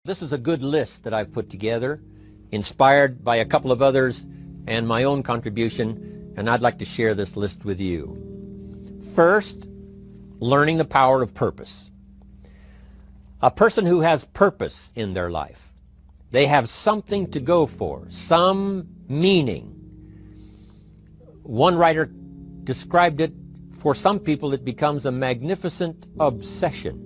This is a good list that I've put together, inspired by a couple of others and my own contribution, and I'd like to share this list with you. First, learning the power of purpose. A person who has purpose in their life, they have something to go for, some meaning. One writer described it, for some people it becomes a magnificent obsession.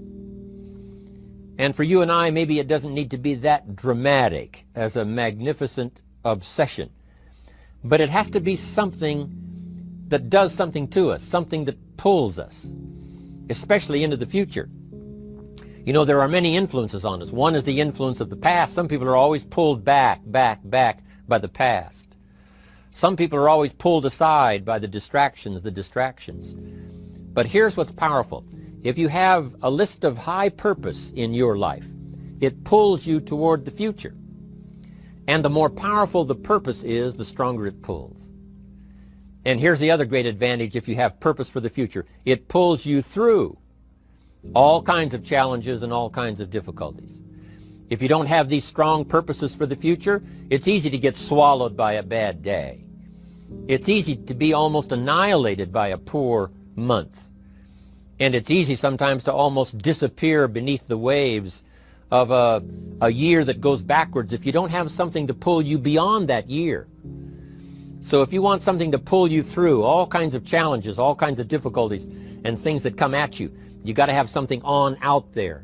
And for you and I, maybe it doesn't need to be that dramatic as a magnificent obsession. But it has to be something that does something to us, something that pulls us, especially into the future. You know, there are many influences on us. One is the influence of the past. Some people are always pulled back by the past. Some people are always pulled aside by the distractions. But here's what's powerful. If you have a list of high purpose in your life, it pulls you toward the future. And the more powerful the purpose is, the stronger it pulls. And here's the other great advantage if you have purpose for the future. It pulls you through all kinds of challenges and all kinds of difficulties. If you don't have these strong purposes for the future, it's easy to get swallowed by a bad day. It's easy to be almost annihilated by a poor month. And it's easy sometimes to almost disappear beneath the waves of a year that goes backwards if you don't have something to pull you beyond that year. So if you want something to pull you through all kinds of challenges, all kinds of difficulties and things that come at you, you got to have something on out there,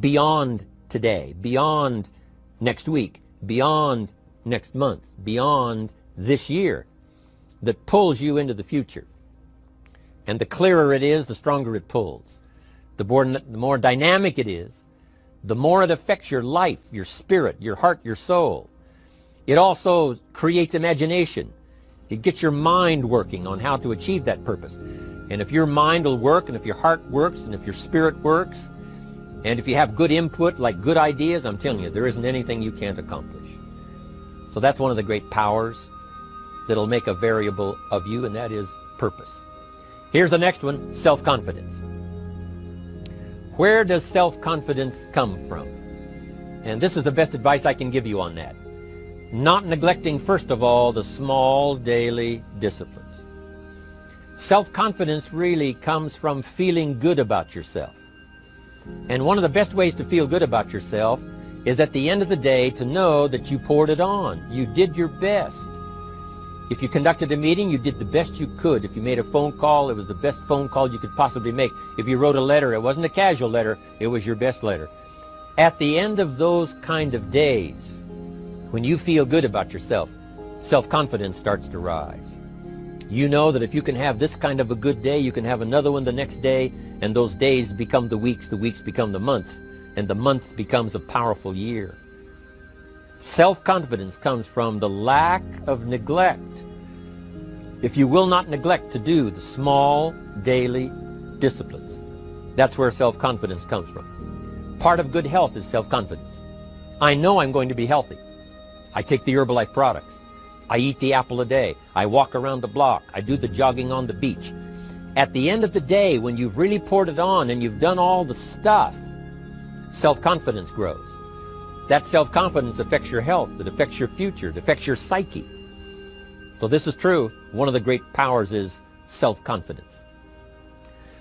beyond today, beyond next week, beyond next month, beyond this year, that pulls you into the future. And the clearer it is, the stronger it pulls. The more dynamic it is, the more it affects your life, your spirit, your heart, your soul. It also creates imagination. It gets your mind working on how to achieve that purpose. And if your mind will work, and if your heart works, and if your spirit works, and if you have good input, like good ideas, I'm telling you, there isn't anything you can't accomplish. So that's one of the great powers that'll make a variable of you, and that is purpose. Here's the next one, self-confidence. Where does self-confidence come from? And this is the best advice I can give you on that. Not neglecting, first of all, the small daily disciplines. Self-confidence really comes from feeling good about yourself. And one of the best ways to feel good about yourself is at the end of the day to know that you poured it on. You did your best. If you conducted a meeting, you did the best you could. If you made a phone call, it was the best phone call you could possibly make. If you wrote a letter, it wasn't a casual letter, it was your best letter. At the end of those kind of days, when you feel good about yourself, self-confidence starts to rise. You know that if you can have this kind of a good day, you can have another one the next day, and those days become the weeks become the months, and the month becomes a powerful year. Self-confidence comes from the lack of neglect. If you will not neglect to do the small daily disciplines, that's where self-confidence comes from. Part of good health is self-confidence. I know I'm going to be healthy. I take the Herbalife products. I eat the apple a day. I walk around the block. I do the jogging on the beach. At the end of the day, when you've really poured it on and you've done all the stuff, self-confidence grows. That self-confidence affects your health, it affects your future, it affects your psyche. So this is true. One of the great powers is self-confidence.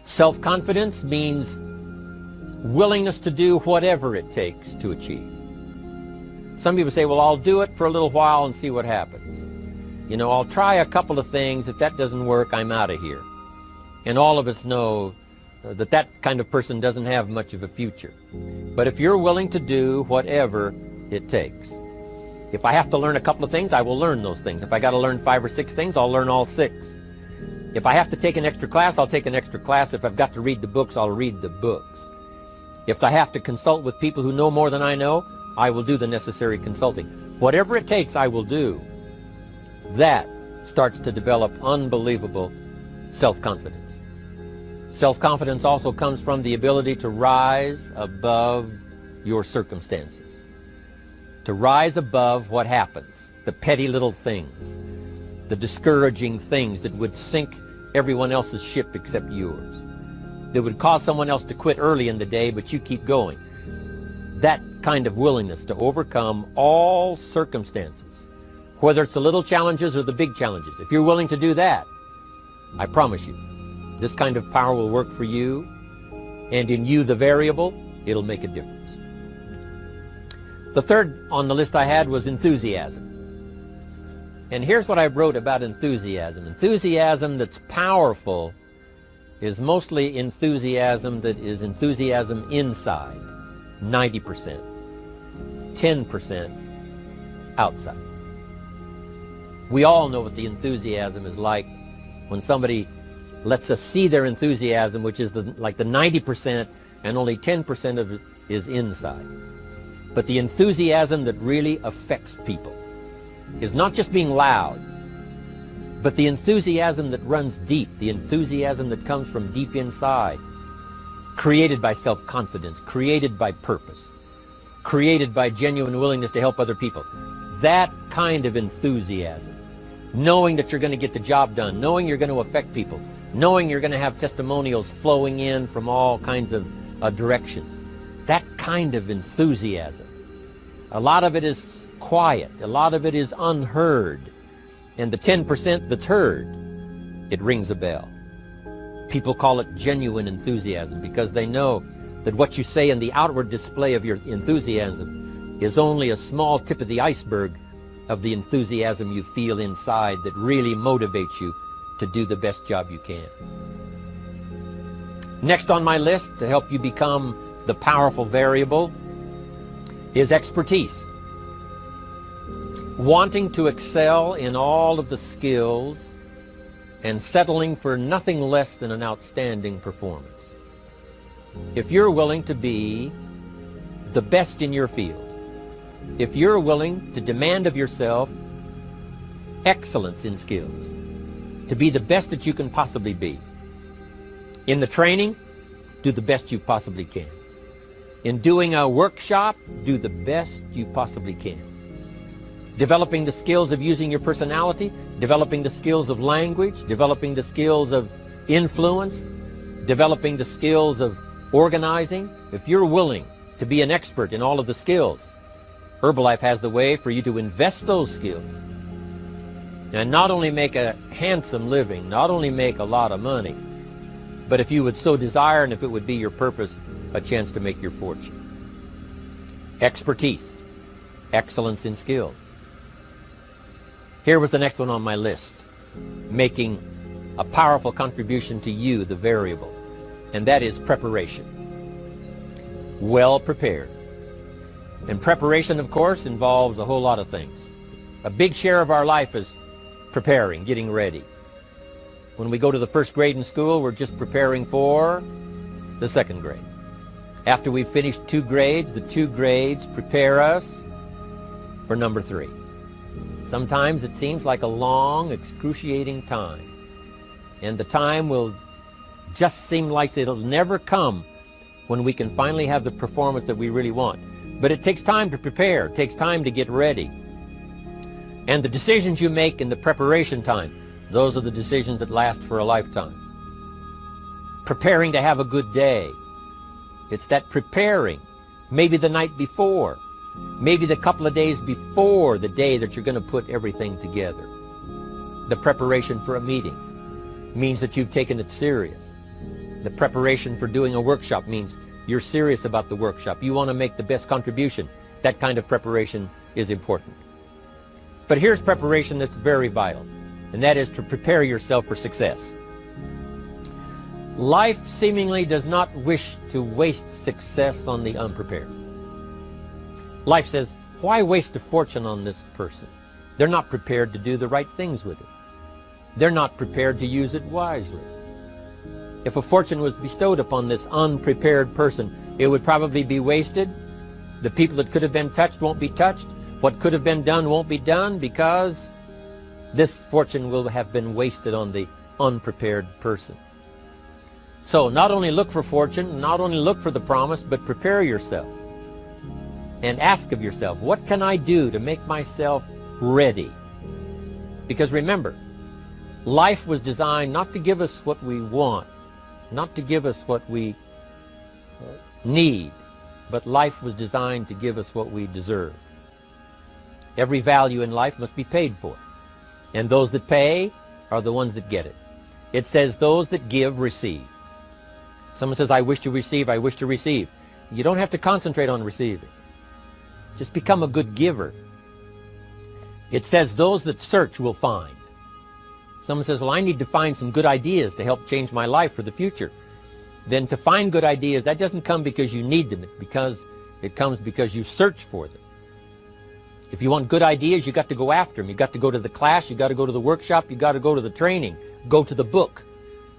Self-confidence means willingness to do whatever it takes to achieve. Some people say, well, I'll do it for a little while and see what happens. You know, I'll try a couple of things. If that doesn't work, I'm out of here. And all of us know that that kind of person doesn't have much of a future. But if you're willing to do whatever it takes, if I have to learn a couple of things, I will learn those things. If I got to learn 5 or 6 things, I'll learn all 6. If I have to take an extra class, I'll take an extra class. If I've got to read the books, I'll read the books. If I have to consult with people who know more than I know, I will do the necessary consulting. Whatever it takes, I will do. That starts to develop unbelievable self-confidence. Self-confidence also comes from the ability to rise above your circumstances, to rise above what happens, the petty little things, the discouraging things that would sink everyone else's ship except yours, that would cause someone else to quit early in the day, but you keep going. That kind of willingness to overcome all circumstances, whether it's the little challenges or the big challenges, if you're willing to do that, I promise you, this kind of power will work for you, and in you, the variable, it'll make a difference. The third on the list I had was enthusiasm. And here's what I wrote about enthusiasm. Enthusiasm that's powerful is mostly enthusiasm that is enthusiasm inside, 90%, 10% outside. We all know what the enthusiasm is like when somebody lets us see their enthusiasm, which is like the 90%, and only 10% of it is inside. But the enthusiasm that really affects people is not just being loud, but the enthusiasm that runs deep, the enthusiasm that comes from deep inside, created by self-confidence, created by purpose, created by genuine willingness to help other people. That kind of enthusiasm, knowing that you're going to get the job done, knowing you're going to affect people, knowing you're going to have testimonials flowing in from all kinds of directions. That kind of enthusiasm. A lot of it is quiet. A lot of it is unheard. And the 10% that's heard, it rings a bell. People call it genuine enthusiasm because they know that what you say in the outward display of your enthusiasm is only a small tip of the iceberg of the enthusiasm you feel inside that really motivates you to do the best job you can. Next on my list to help you become the powerful variable is expertise. Wanting to excel in all of the skills and settling for nothing less than an outstanding performance. If you're willing to be the best in your field, if you're willing to demand of yourself excellence in skills, to be the best that you can possibly be. In the training, do the best you possibly can. In doing a workshop, do the best you possibly can. Developing the skills of using your personality, developing the skills of language, developing the skills of influence, developing the skills of organizing. If you're willing to be an expert in all of the skills, Herbalife has the way for you to invest those skills and not only make a handsome living, not only make a lot of money, but if you would so desire and if it would be your purpose, a chance to make your fortune. Expertise, excellence in skills. Here was the next one on my list, making a powerful contribution to you, the variable, and that is preparation. Well prepared. And preparation, of course, involves a whole lot of things. A big share of our life is preparing, getting ready. When we go to the first grade in school, we're just preparing for the second grade. After we've finished 2 grades, the 2 grades prepare us for number 3. Sometimes it seems like a long, excruciating time. And the time will just seem like it'll never come when we can finally have the performance that we really want. But it takes time to prepare. It takes time to get ready. And the decisions you make in the preparation time, those are the decisions that last for a lifetime. Preparing to have a good day. It's that preparing, maybe the night before, maybe the couple of days before the day that you're going to put everything together. The preparation for a meeting means that you've taken it serious. The preparation for doing a workshop means you're serious about the workshop. You want to make the best contribution. That kind of preparation is important. But here's preparation that's very vital, and that is to prepare yourself for success. Life seemingly does not wish to waste success on the unprepared. Life says, why waste a fortune on this person? They're not prepared to do the right things with it. They're not prepared to use it wisely. If a fortune was bestowed upon this unprepared person, it would probably be wasted. The people that could have been touched won't be touched. What could have been done won't be done because this fortune will have been wasted on the unprepared person. So not only look for fortune, not only look for the promise, but prepare yourself and ask of yourself, what can I do to make myself ready? Because remember, life was designed not to give us what we want, not to give us what we need, but life was designed to give us what we deserve. Every value in life must be paid for, and those that pay are the ones that get it. It says those that give receive. Someone says, I wish to receive, I wish to receive. You don't have to concentrate on receiving. Just become a good giver. It says those that search will find. Someone says, well, I need to find some good ideas to help change my life for the future. Then to find good ideas, that doesn't come because you need them. It comes because you search for them. If you want good ideas, you got to go after them. You got to go to the class, you got to go to the workshop, you got to go to the training, go to the book,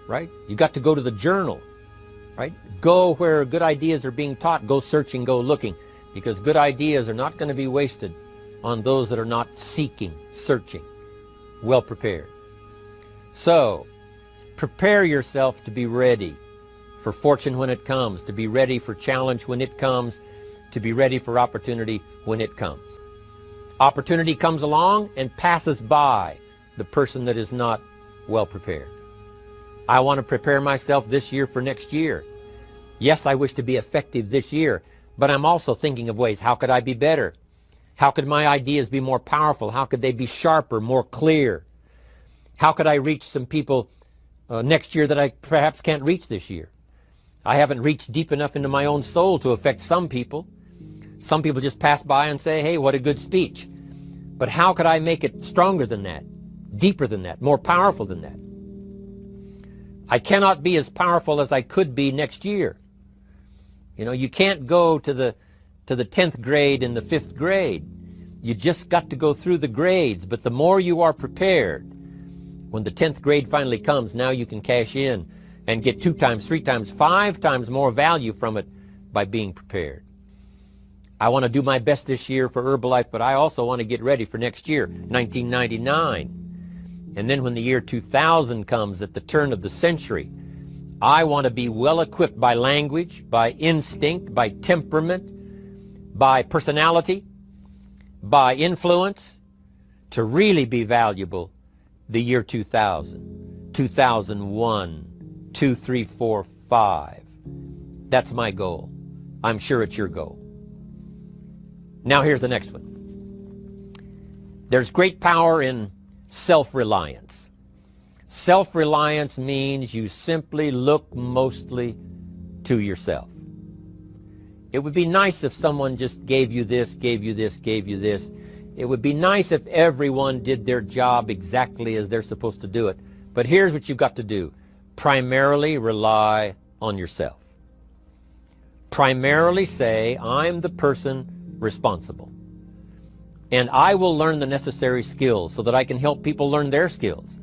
right? You got to go to the journal, right? Go where good ideas are being taught, go searching, go looking, because good ideas are not going to be wasted on those that are not seeking, searching, well prepared. So, prepare yourself to be ready for fortune when it comes, to be ready for challenge when it comes, to be ready for opportunity when it comes. Opportunity comes along and passes by the person that is not well prepared. I want to prepare myself this year for next year. Yes, I wish to be effective this year, but I'm also thinking of ways, how could I be better? How could my ideas be more powerful? How could they be sharper, more clear? How could I reach some people next year that I perhaps can't reach this year? I haven't reached deep enough into my own soul to affect some people. Some people just pass by and say, hey, what a good speech. But how could I make it stronger than that, deeper than that, more powerful than that? I cannot be as powerful as I could be next year. You know, you can't go to the 10th grade in the 5th grade. You just got to go through the grades. But the more you are prepared, when the 10th grade finally comes, now you can cash in and get 2 times, 3 times, 5 times more value from it by being prepared. I want to do my best this year for Herbalife, but I also want to get ready for next year, 1999. And then when the year 2000 comes at the turn of the century, I want to be well equipped by language, by instinct, by temperament, by personality, by influence, to really be valuable the year 2000, 2001, 2, 3, 4, 5. That's my goal. I'm sure it's your goal. Now here's the next one. There's great power in self-reliance. Self-reliance means you simply look mostly to yourself. It would be nice if someone just gave you this, gave you this, gave you this. It would be nice if everyone did their job exactly as they're supposed to do it. But here's what you've got to do. Primarily rely on yourself. Primarily say, I'm the person responsible. And I will learn the necessary skills so that I can help people learn their skills.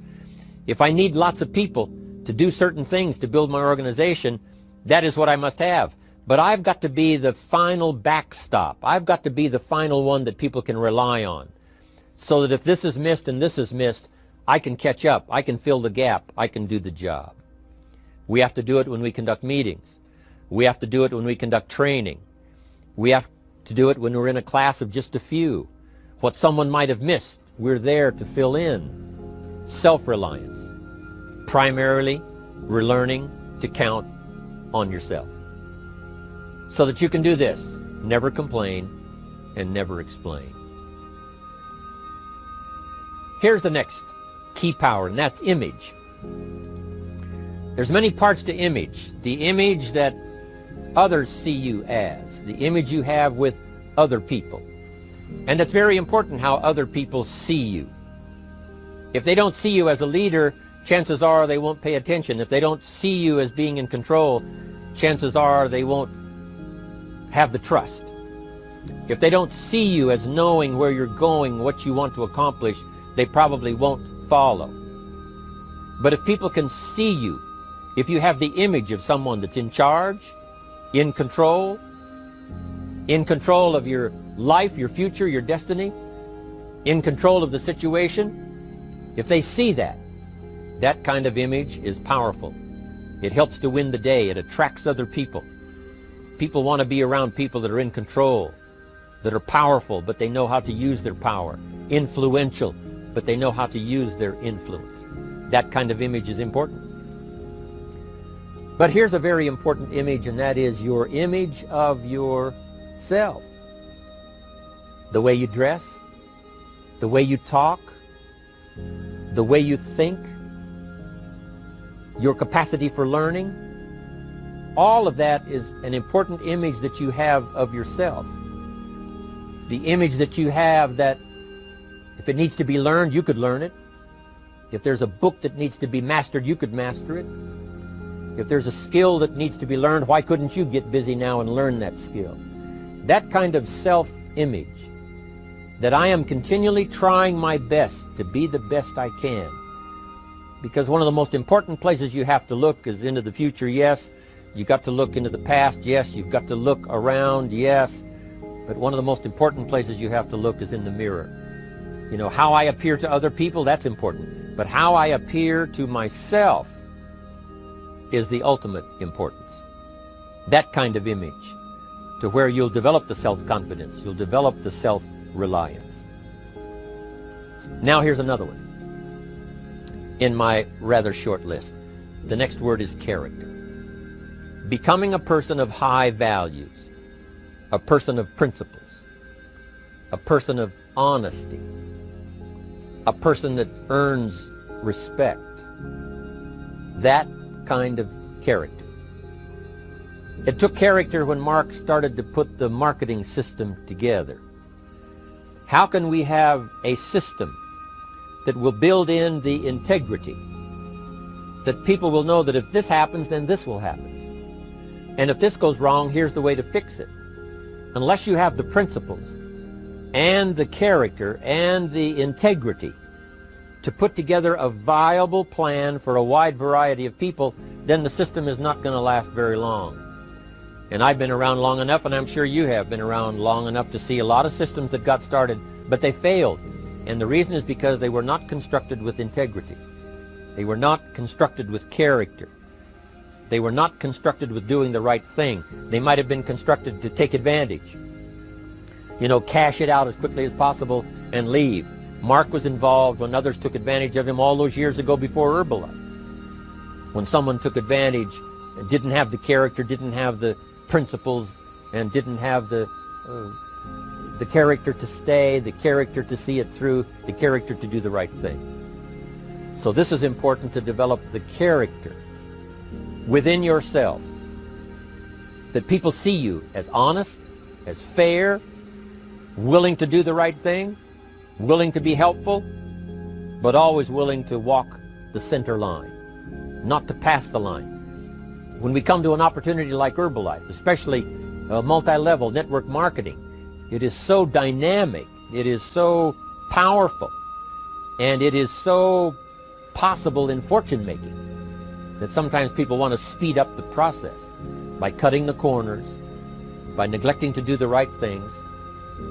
If I need lots of people to do certain things to build my organization, that is what I must have. But I've got to be the final backstop. I've got to be the final one that people can rely on. So that if this is missed and this is missed, I can catch up. I can fill the gap. I can do the job. We have to do it when we conduct meetings. We have to do it when we conduct training. We have to do it when we're in a class of just a few. What someone might have missed, we're there to fill in. Self-reliance. Primarily, we're learning to count on yourself. So that you can do this, never complain and never explain. Here's the next key power, and that's image. There's many parts to image. The image that others see you as, the image you have with other people. And it's very important how other people see you. If they don't see you as a leader, chances are they won't pay attention. If they don't see you as being in control, chances are they won't have the trust. If they don't see you as knowing where you're going, what you want to accomplish, they probably won't follow. But if people can see you, if you have the image of someone that's in charge, in control of your life, your future, your destiny, in control of the situation, if they see that, that kind of image is powerful. It helps to win the day. It attracts other people. People want to be around people that are in control, that are powerful, but they know how to use their power, influential, but they know how to use their influence. That kind of image is important. But here's a very important image, and that is your image of yourself. The way you dress, the way you talk, the way you think, your capacity for learning, all of that is an important image that you have of yourself. The image that you have that if it needs to be learned, you could learn it. If there's a book that needs to be mastered, you could master it. If there's a skill that needs to be learned, why couldn't you get busy now and learn that skill? That kind of self-image, that I am continually trying my best to be the best I can. Because one of the most important places you have to look is into the future, yes. You've got to look into the past, yes. You've got to look around, yes. But one of the most important places you have to look is in the mirror. You know, how I appear to other people, that's important. But how I appear to myself is the ultimate importance. That kind of image, to where you'll develop the self-confidence, you'll develop the self-reliance. Now here's another one in my rather short list. The next word is character. Becoming a person of high values, a person of principles, a person of honesty, a person that earns respect. That kind of character. It took character when Mark started to put the marketing system together. How can we have a system that will build in the integrity, that people will know that if this happens, then this will happen. And if this goes wrong, here's the way to fix it. Unless you have the principles and the character and the integrity to put together a viable plan for a wide variety of people, then the system is not going to last very long. And I've been around long enough, and I'm sure you have been around long enough to see a lot of systems that got started, but they failed. And the reason is because they were not constructed with integrity. They were not constructed with character. They were not constructed with doing the right thing. They might have been constructed to take advantage. You know, cash it out as quickly as possible and leave. Mark was involved when others took advantage of him all those years ago before Herbalife. When someone took advantage and didn't have the character, didn't have the principles, and didn't have the character to stay, the character to see it through, the character to do the right thing. So this is important, to develop the character within yourself, that people see you as honest, as fair, willing to do the right thing, willing to be helpful, but always willing to walk the center line, not to pass the line. When we come to an opportunity like Herbalife, especially multi-level network marketing, it is so dynamic, it is so powerful, and it is so possible in fortune making that sometimes people want to speed up the process by cutting the corners, by neglecting to do the right things,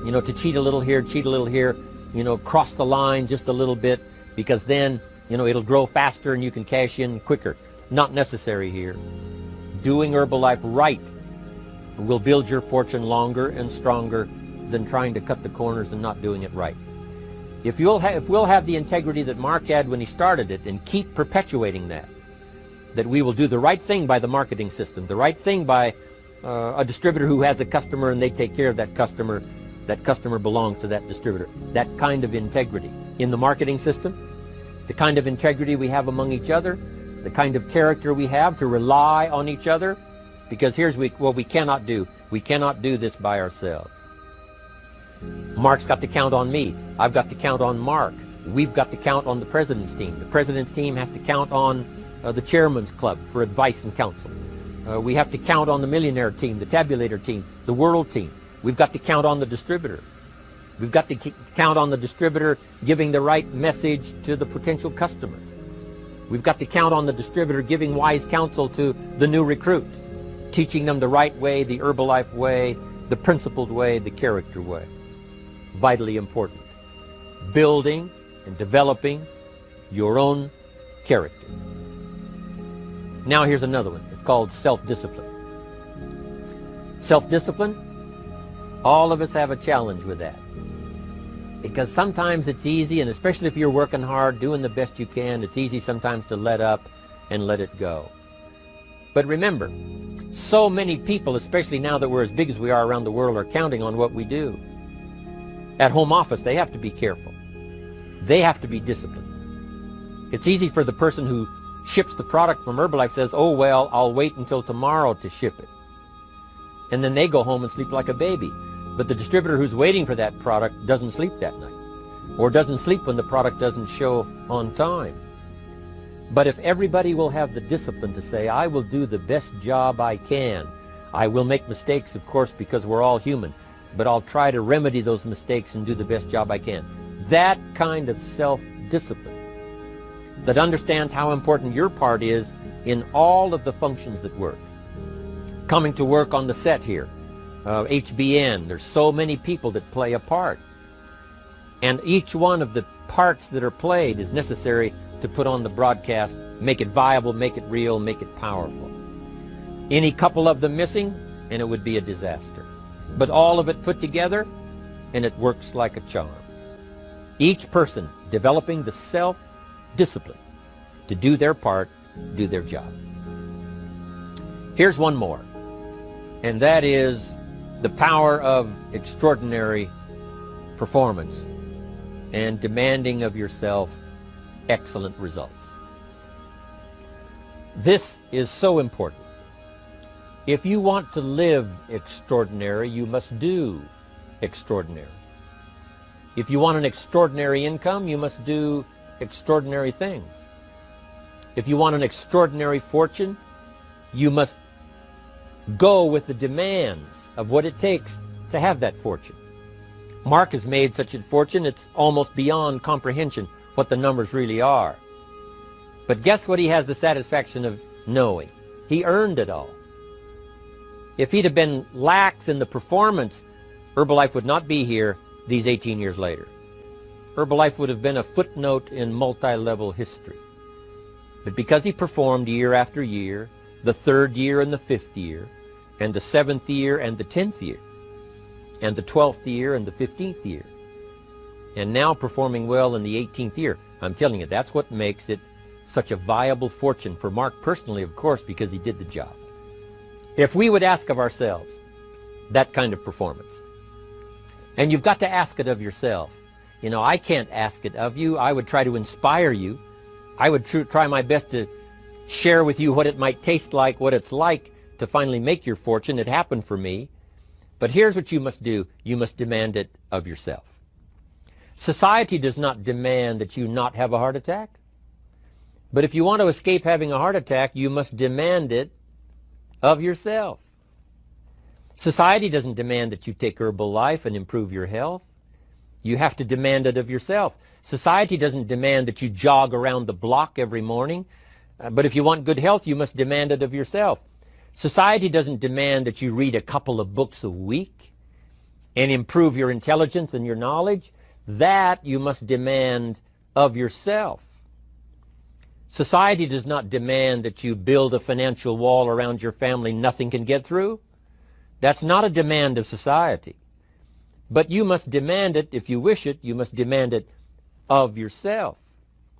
you know, to cheat a little here, you know, cross the line just a little bit, because then, you know, it'll grow faster and you can cash in quicker. Not necessary here. Doing Herbalife right will build your fortune longer and stronger than trying to cut the corners and not doing it right. If we'll have the integrity that Mark had when he started it, and keep perpetuating that we will do the right thing by the marketing system, the right thing by a distributor who has a customer and they take care of that customer belongs to that distributor. That kind of integrity in the marketing system, the kind of integrity we have among each other, the kind of character we have to rely on each other, because here's what we cannot do. We cannot do this by ourselves. Mark's got to count on me. I've got to count on Mark. We've got to count on the president's team. The president's team has to count on the chairman's club for advice and counsel. We have to count on the millionaire team, the tabulator team, the world team. We've got to count on the distributor. We've got to count on the distributor giving the right message to the potential customer. We've got to count on the distributor giving wise counsel to the new recruit, teaching them the right way, the Herbalife way, the principled way, the character way. Vitally important. Building and developing your own character. Now here's another one. It's called self-discipline. Self-discipline, all of us have a challenge with that. Because sometimes it's easy, and especially if you're working hard, doing the best you can, it's easy sometimes to let up and let it go. But remember, so many people, especially now that we're as big as we are around the world, are counting on what we do. At home office, they have to be careful. They have to be disciplined. It's easy for the person who ships the product from Herbalife says, oh, well, I'll wait until tomorrow to ship it. And then they go home and sleep like a baby. But the distributor who's waiting for that product doesn't sleep that night, or doesn't sleep when the product doesn't show on time. But if everybody will have the discipline to say, I will do the best job I can. I will make mistakes, of course, because we're all human, but I'll try to remedy those mistakes and do the best job I can. That kind of self-discipline that understands how important your part is in all of the functions that work. Coming to work on the set here, HBN, there's so many people that play a part. And each one of the parts that are played is necessary to put on the broadcast, make it viable, make it real, make it powerful. Any couple of them missing, and it would be a disaster. But all of it put together, and it works like a charm. Each person developing the self-discipline to do their part, do their job. Here's one more, and that is the power of extraordinary performance and demanding of yourself excellent results. This is so important. If you want to live extraordinary, you must do extraordinary. If you want an extraordinary income, you must do extraordinary things. If you want an extraordinary fortune, you must go with the demands of what it takes to have that fortune. Mark has made such a fortune, it's almost beyond comprehension what the numbers really are. But guess what he has the satisfaction of knowing? He earned it all. If he'd have been lax in the performance, Herbalife would not be here these 18 years later. Herbalife would have been a footnote in multi-level history. But because he performed year after year, the 3rd year and the 5th year, and the 7th year and the 10th year, and the 12th year and the 15th year, and now performing well in the 18th year, I'm telling you, that's what makes it such a viable fortune for Mark personally, of course, because he did the job. If we would ask of ourselves that kind of performance, and you've got to ask it of yourself. You know, I can't ask it of you. I would try to inspire you. I would try my best to share with you what it might taste like, what it's like to finally make your fortune. It happened for me. But here's what you must do. You must demand it of yourself. Society does not demand that you not have a heart attack. But if you want to escape having a heart attack, you must demand it of yourself. Society doesn't demand that you take Herbalife and improve your health. You have to demand it of yourself. Society doesn't demand that you jog around the block every morning. But if you want good health, you must demand it of yourself. Society doesn't demand that you read a couple of books a week and improve your intelligence and your knowledge. That you must demand of yourself. Society does not demand that you build a financial wall around your family nothing can get through. That's not a demand of society. But you must demand it, if you wish it, you must demand it of yourself.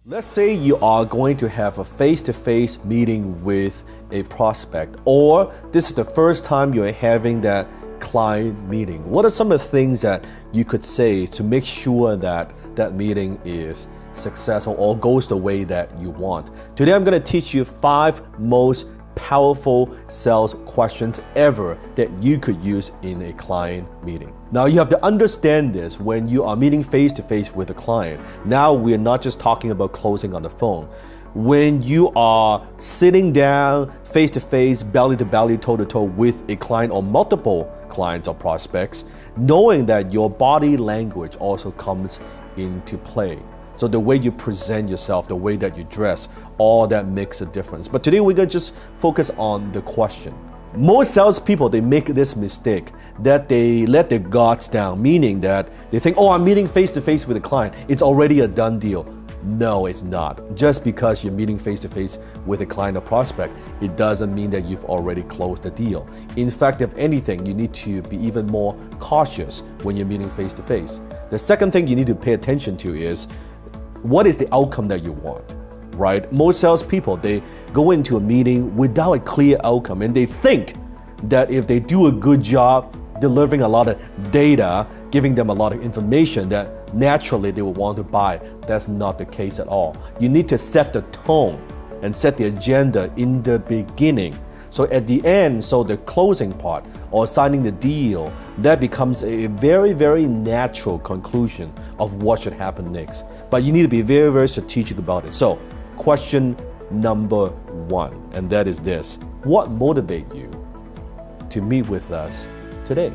Let's say you are going to have a face-to-face meeting with a prospect, or this is the first time you're having that client meeting. What are some of the things that you could say to make sure that that meeting is successful or goes the way that you want? Today I'm going to teach you 5 most powerful sales questions ever that you could use in a client meeting. Now you have to understand this when you are meeting face-to-face with a client. Now we're not just talking about closing on the phone. When you are sitting down face-to-face, belly-to-belly, toe-to-toe with a client or multiple clients or prospects, knowing that your body language also comes into play. So the way you present yourself, the way that you dress, all that makes a difference. But today we're going to just focus on the question. Most salespeople, they make this mistake that they let their guards down, meaning that they think, oh, I'm meeting face-to-face with a client. It's already a done deal. No, it's not. Just because you're meeting face-to-face with a client or prospect, it doesn't mean that you've already closed the deal. In fact, if anything, you need to be even more cautious when you're meeting face-to-face. The second thing you need to pay attention to is, what is the outcome that you want? right? Most salespeople, they go into a meeting without a clear outcome, and they think that if they do a good job delivering a lot of data, giving them a lot of information, that naturally they will want to buy. That's not the case at all. You need to set the tone and set the agenda in the beginning. So at the end, so the closing part or signing the deal, that becomes a very, very natural conclusion of what should happen next. But you need to be very, very strategic about it. So question number 1, and that is this: what motivates you to meet with us today?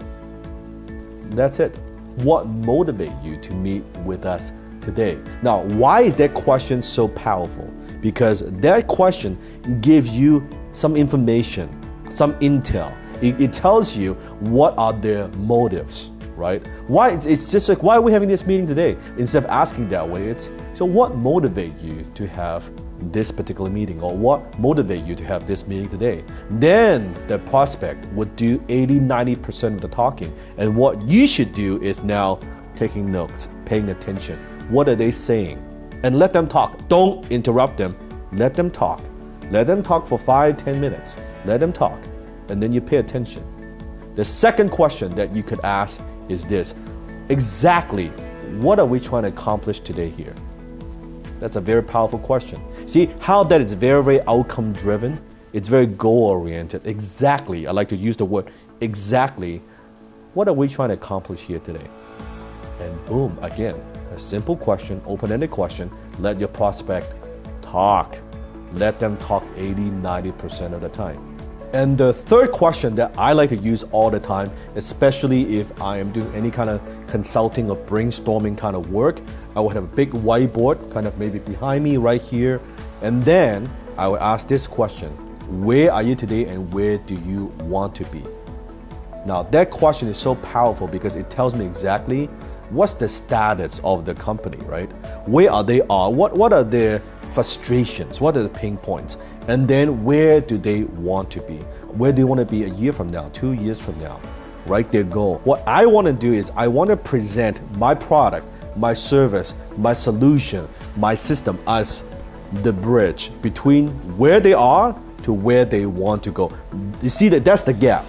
That's it. What motivates you to meet with us today? Now, why is that question so powerful? Because that question gives you some information, some intel. It tells you what are their motives, right? Why? It's just like, why are we having this meeting today? Instead of asking that way, it's, so what motivates you to have this particular meeting, or what motivates you to have this meeting today? Then the prospect would do 80-90% of the talking, and what you should do is now taking notes, paying attention. What are they saying? And let them talk. Don't interrupt them. Let them talk. Let them talk for 5-10 minutes. Let them talk, and then you pay attention. The second question that you could ask is this: exactly what are we trying to accomplish today here? That's a very powerful question. See how that is very, very outcome driven? It's very goal oriented. Exactly, I like to use the word exactly. What are we trying to accomplish here today? And boom, again, a simple question, open-ended question. Let your prospect talk. Let them talk 80-90% of the time. And the third question that I like to use all the time, especially if I am doing any kind of consulting or brainstorming kind of work, I would have a big whiteboard kind of maybe behind me right here. And then I would ask this question: where are you today and where do you want to be? Now that question is so powerful because it tells me exactly what's the status of the company, right? Where are they are? What are their frustrations? What are the pain points? And then where do they want to be? Where do they want to be a year from now, 2 years from now? Write their goal. What I want to do is I want to present my product, my service, my solution, my system as the bridge between where they are to where they want to go. You see that's the gap.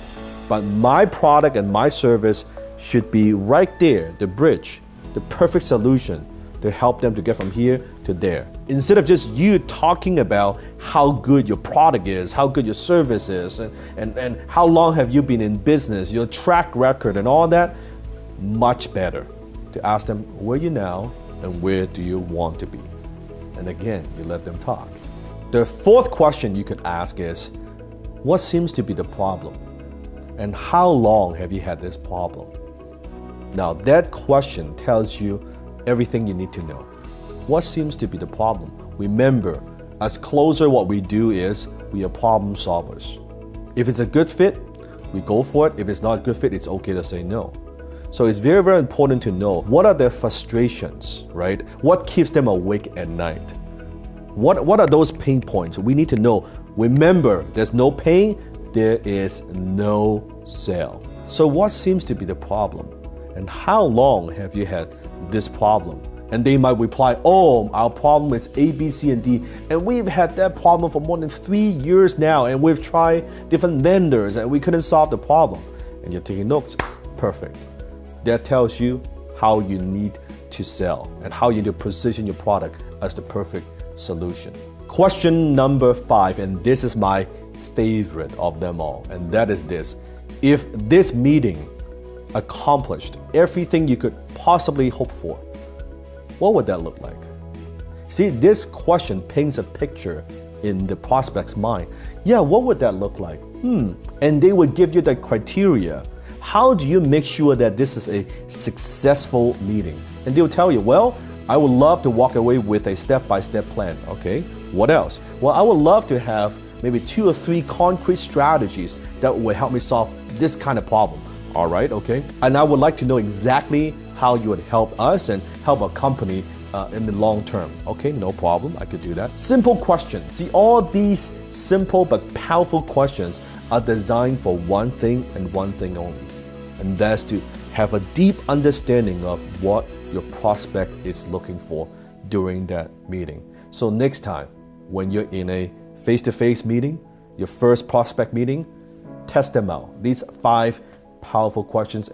But my product and my service should be right there, the bridge, the perfect solution to help them to get from here to there. Instead of just you talking about how good your product is, how good your service is, and how long have you been in business, your track record and all that, much better to ask them where you now and where do you want to be. And again, you let them talk. The fourth question you could ask is, what seems to be the problem? And how long have you had this problem? Now that question tells you everything you need to know. What seems to be the problem? Remember, as closer, what we do is we are problem solvers. If it's a good fit, we go for it. If it's not a good fit, it's okay to say no. So it's very, very important to know what are their frustrations, right? What keeps them awake at night? What are those pain points? We need to know. Remember, there's no pain, there is no sale. So what seems to be the problem? And how long have you had this problem? And they might reply, oh, our problem is A, B, C, and D. And we've had that problem for more than 3 years now. And we've tried different vendors and we couldn't solve the problem. And you're taking notes. Perfect. That tells you how you need to sell and how you need to position your product as the perfect solution. Question number 5, and this is my favorite of them all. And that is this: if this meeting accomplished everything you could possibly hope for, what would that look like? See, this question paints a picture in the prospect's mind. Yeah, what would that look like? And they would give you the criteria. How do you make sure that this is a successful meeting? And they'll tell you, well, I would love to walk away with a step-by-step plan. Okay, what else? Well, I would love to have maybe 2 or 3 concrete strategies that would help me solve this kind of problem. All right, okay. And I would like to know exactly how you would help us and help a company in the long term. Okay, no problem, I could do that. Simple questions. See, all these simple but powerful questions are designed for one thing and one thing only. And that's to have a deep understanding of what your prospect is looking for during that meeting. So next time, when you're in a face-to-face meeting, your first prospect meeting, test them out. These 5 powerful questions,